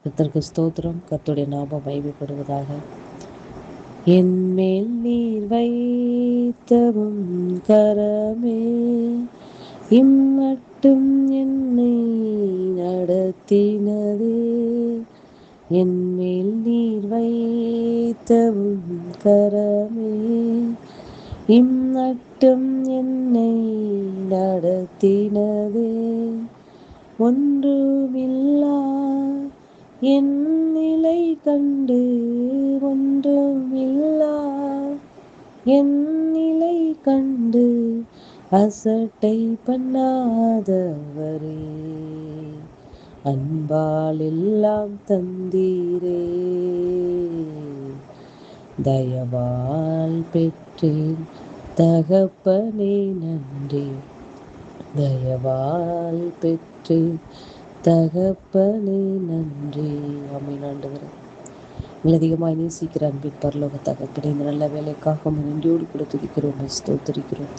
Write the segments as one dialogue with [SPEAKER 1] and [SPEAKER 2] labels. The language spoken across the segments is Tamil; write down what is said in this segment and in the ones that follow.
[SPEAKER 1] கர்த்தருக்கு ஸ்தோத்திரம். கர்த்தருடைய நாமம் மகிமைப்படுவதாக. என் மேல் நீர் வைத்தவும் கரமே இம்மட்டும் என்னை நடத்தினதே. என் மேல் நீர் வைத்தவும் கரமே இம்மட்டும் என்னை நடத்தினதே. ஒன்றுமில்லா என் நிலை கண்டு, ஒன்றுமில்லா என் நிலை கண்டு அசட்டை பண்ணாதவரே, அன்பால் எல்லாம் தந்தீரே. தயவால் பெற்றேன் தகப்பனே நன்றி, தயவால் பெற்றேன் தகப்பனே நன்றி. ஆமென். ஆண்டவரே, உங்களை அதிகமாக நேசிக்கிற அன்பின் பரலோக தகப்பனே, இந்த நல்ல வேலைக்காக நன்றியோடு கூட துதிக்கிறோம், ஸ்தோத்திரிக்கிறோம்.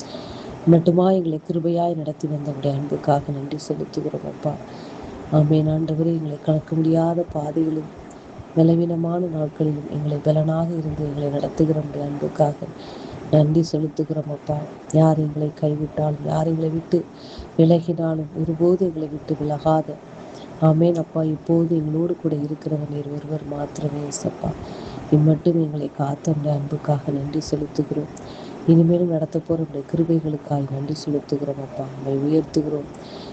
[SPEAKER 1] மட்டுமா எங்களை கிருபையாய் நடத்தி வந்தவருடைய அன்புக்காக நன்றி செலுத்துகிறோம் அப்பா. ஆமென். ஆண்டவரே, எங்களை கலக்க முடியாத பாதையிலும் பலவீனமான நாட்களிலும் எங்களை பலனாக இருந்து எங்களை நடத்துகிற நம்முடைய அன்புக்காக நன்றி செலுத்துகிறோம் அப்பா. யார் எங்களை கைவிட்டாலும், யார் எங்களை விட்டு விலகினாலும் ஒருபோது எங்களை விட்டு விலகாத ஆமேன் அப்பா, இப்போது எங்களோடு கூட இருக்கிறவர் நீர் ஒருவர் மாத்திரமே ஏசப்பா. இம்மட்டும் எங்களை காத்த அன்புக்காக நன்றி செலுத்துகிறோம். இனிமேலும் நடத்த போகிற நம்முடைய கிருபைகளுக்காக நன்றி செலுத்துகிறோம் அப்பா. நம்மை உயர்த்துகிறோம்,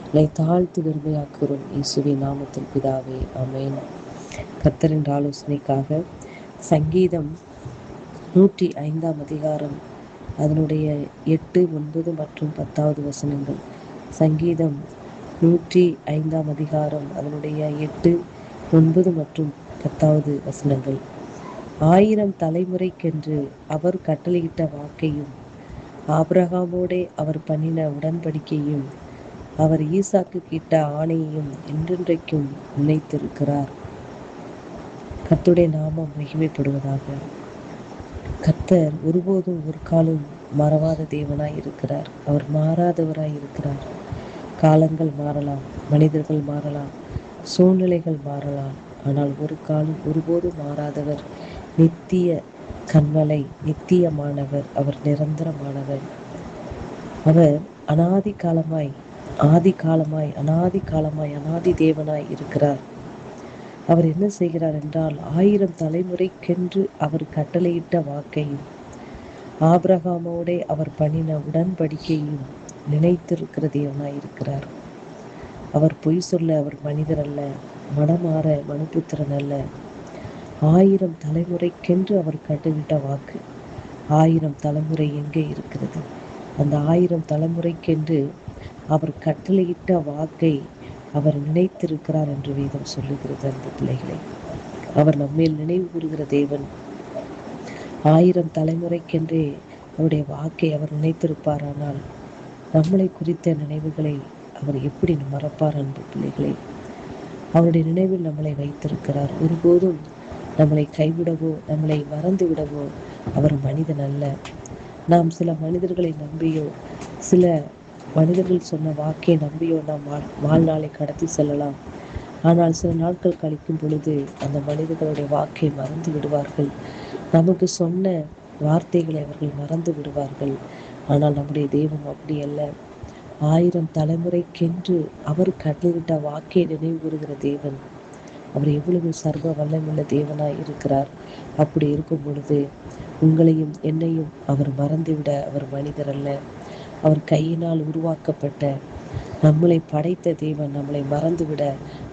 [SPEAKER 1] இல்லை தாழ்த்து வெறுமையாக்குகிறோம். இயேசுவின் நாமத்தில் பிதாவே, ஆமேன். கர்த்தரின் ஆலோசனைக்காக சங்கீதம் 105 அதிகாரம் அதனுடைய 8, 9 மற்றும் 10 வசனங்கள். சங்கீதம் 105 அதிகாரம் அதனுடைய 8, 9 மற்றும் 10 வசனங்கள். 1000 தலைமுறைக்கென்று அவர் கட்டளையிட்ட வாக்கையும், ஆபிரகாமோடே அவர் பண்ணின உடன்படிக்கையும், அவர் ஈசாக்கு கிட்ட ஆணையையும் என்றென்றைக்கும் நினைத்திருக்கிறார். கர்த்தருடைய நாமம் மகிமைப்படுவதாக. கர்த்தர் ஒருபோதும் ஒரு காலம் மறவாத தேவனாய் இருக்கிறார். அவர் மாறாதவராய் இருக்கிறார். காலங்கள் மாறலாம், மனிதர்கள் மாறலாம், சூழ்நிலைகள் மாறலாம், ஆனால் ஒரு காலம் ஒருபோதும் மாறாதவர் நித்திய கண்மலை, நித்தியமானவர். அவர் நிரந்தரமானவர். அவர் அனாதி காலமாய், ஆதி காலமாய், அனாதி காலமாய், அனாதி தேவனாய் இருக்கிறார். அவர் என்ன செய்கிறார் என்றால், 1000 தலைமுறைக்கென்று அவர் கட்டளையிட்ட வாக்கையும், ஆபிரகாமோடே அவர் பண்ணின உடன்படிக்கையும் நினைத்திருக்கிற தேவனாய் இருக்கிறார். அவர் பொய் சொல்ல அவர் மனிதர் அல்ல, மனமாற மனுபுத்திரன் அல்ல. 1000 தலைமுறைக்கென்று அவர் கட்டளையிட்ட வாக்கு 1000 தலைமுறை எங்கே இருக்கிறது? அந்த 1000 தலைமுறைக்கென்று அவர் கட்டளையிட்ட வாக்கை அவர் நினைத்திருக்கிறார் என்று வேதம் சொல்லுகிறது. அந்த பிள்ளைகளை அவர் நம்மேல் நினைவு கூறுகிற தேவன். 1000 தலைமுறைக்கென்றே அவருடைய வாக்கை அவர் நினைத்திருப்பாரானால் நம்மளை குறித்த நினைவுகளை அவர் எப்படி மறப்பார்? அன்பு பிள்ளைகளை, அவருடைய நினைவில் நம்மளை வைத்திருக்கிறார். ஒருபோதும் நம்மளை கைவிடவோ நம்மளை மறந்து விடவோ அவர் மனிதன் அல்ல. நாம் சில மனிதர்களை நம்பியோ, சில மனிதர்கள் சொன்ன வாக்கை நம்பியோ நாம் வாழ்நாளை கடத்தி செல்லலாம். ஆனால் சில நாட்கள் கழிக்கும் பொழுது அந்த மனிதர்களுடைய வாக்கை மறந்து விடுவார்கள். நமக்கு சொன்ன வார்த்தைகளை அவர்கள் மறந்து விடுவார்கள். ஆனால் நம்முடைய தெய்வம் அப்படி அல்ல. 1000 தலைமுறைக்கென்று அவர் கட்டளையிட்ட வாக்கை நினைவு கூறுகிற தேவன். அவர் எவ்வளவு சர்வ வல்லமுள்ள தேவனாய் இருக்கிறார். அப்படி இருக்கும் பொழுது உங்களையும் என்னையும் அவர் மறந்துவிட அவர் மனிதர் அல்ல. அவர் கையினால் உருவாக்கப்பட்ட நம்மளை படைத்த தேவன் நம்மளை மறந்துவிட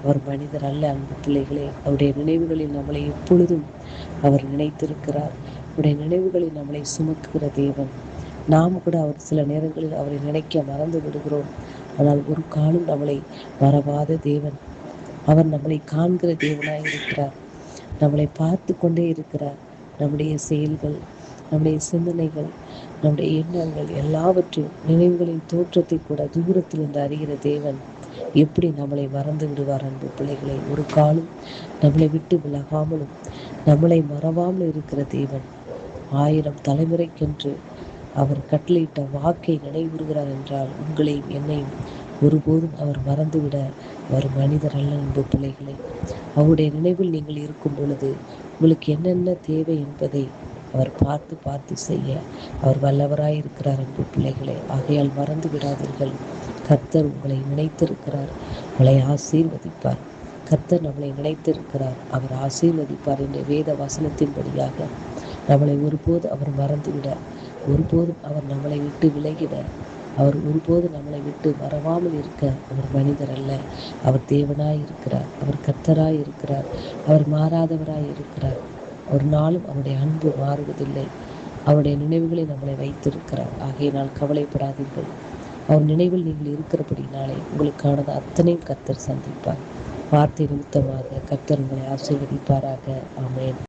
[SPEAKER 1] அவர் மனிதர் அல்ல. அன்பு பிள்ளைகளே, அவருடைய நினைவுகளில் நம்மளை எப்பொழுதும் அவர் நினைத்திருக்கிறார். அவருடைய நினைவுகளில் நம்மளை சுமக்குகிற தேவன். நாம் கூட அவர் சில நேரங்களில் அவரை நினைக்க மறந்து விடுகிறோம். ஆனால் ஒரு காலம் நம்மளை மறவாத தேவன். அவர் நம்மளை காண்கிற தேவனாய் இருக்கிறார். நம்மளை பார்த்து கொண்டே இருக்கிறார். நம்முடைய செயல்கள், நம்முடைய சிந்தனைகள், நம்முடைய எண்ணங்கள் எல்லாவற்றையும், நினைவுகளின் தோற்றத்தை கூட தூரத்தில் இருந்து அறிகிற தேவன் எப்படி நம்மளை மறந்து விடுவார்? அன்பு பிள்ளைகளை, ஒரு காலம் நம்மளை விட்டு விலகாமலும் நம்மளை மறவாமல் இருக்கிற தேவன் 1000 தலைமுறைக்கென்று அவர் கட்டளையிட்ட வாக்கை நினைவுறுகிறார் என்றால் உங்களையும் என்னையும் ஒருபோதும் அவர் மறந்துவிட அவர் மனிதர் அல்ல. அன்பு பிள்ளைகளை, அவருடைய நினைவில் நீங்கள் இருக்கும் பொழுது உங்களுக்கு என்னென்ன தேவை என்பதை அவர் பார்த்து பார்த்து செய்ய அவர் வல்லவராய் இருக்கிறார். அன்பு பிள்ளைகளை, ஆகையால் மறந்து விடாதீர்கள். கர்த்தர் உங்களை நினைத்திருக்கிறார், உங்களை ஆசீர்வதிப்பார். கர்த்தர் நம்மளை நினைத்திருக்கிறார், அவர் ஆசீர்வதிப்பார் என்ற வேத வசனத்தின்படியாக நம்மளை ஒருபோது அவர் மறந்துவிட, ஒருபோதும் அவர் நம்மளை விட்டு விலகிட, அவர் ஒருபோது நம்மளை விட்டு மறவாமல் இருக்க அவர் மனிதர் அல்ல. அவர் தேவனாய் இருக்கிறார், அவர் கர்த்தராய் இருக்கிறார், அவர் மாறாதவராய் இருக்கிறார். ஒரு நாளும் அவருடைய அன்பு மாறுவதில்லை. அவருடைய நினைவுகளை நம்மளை வைத்திருக்கிறார். ஆகையினால் கவலைப்படாதீர்கள். அவர் நினைவில் நீங்கள் இருக்கிறபடினாலே உங்களுக்கானது அத்தனையும் கர்த்தர் சந்திப்பார். வார்த்தை நிமித்தமாக கர்த்தர் உங்களை ஆசீர்வதிப்பாராக. ஆமென்.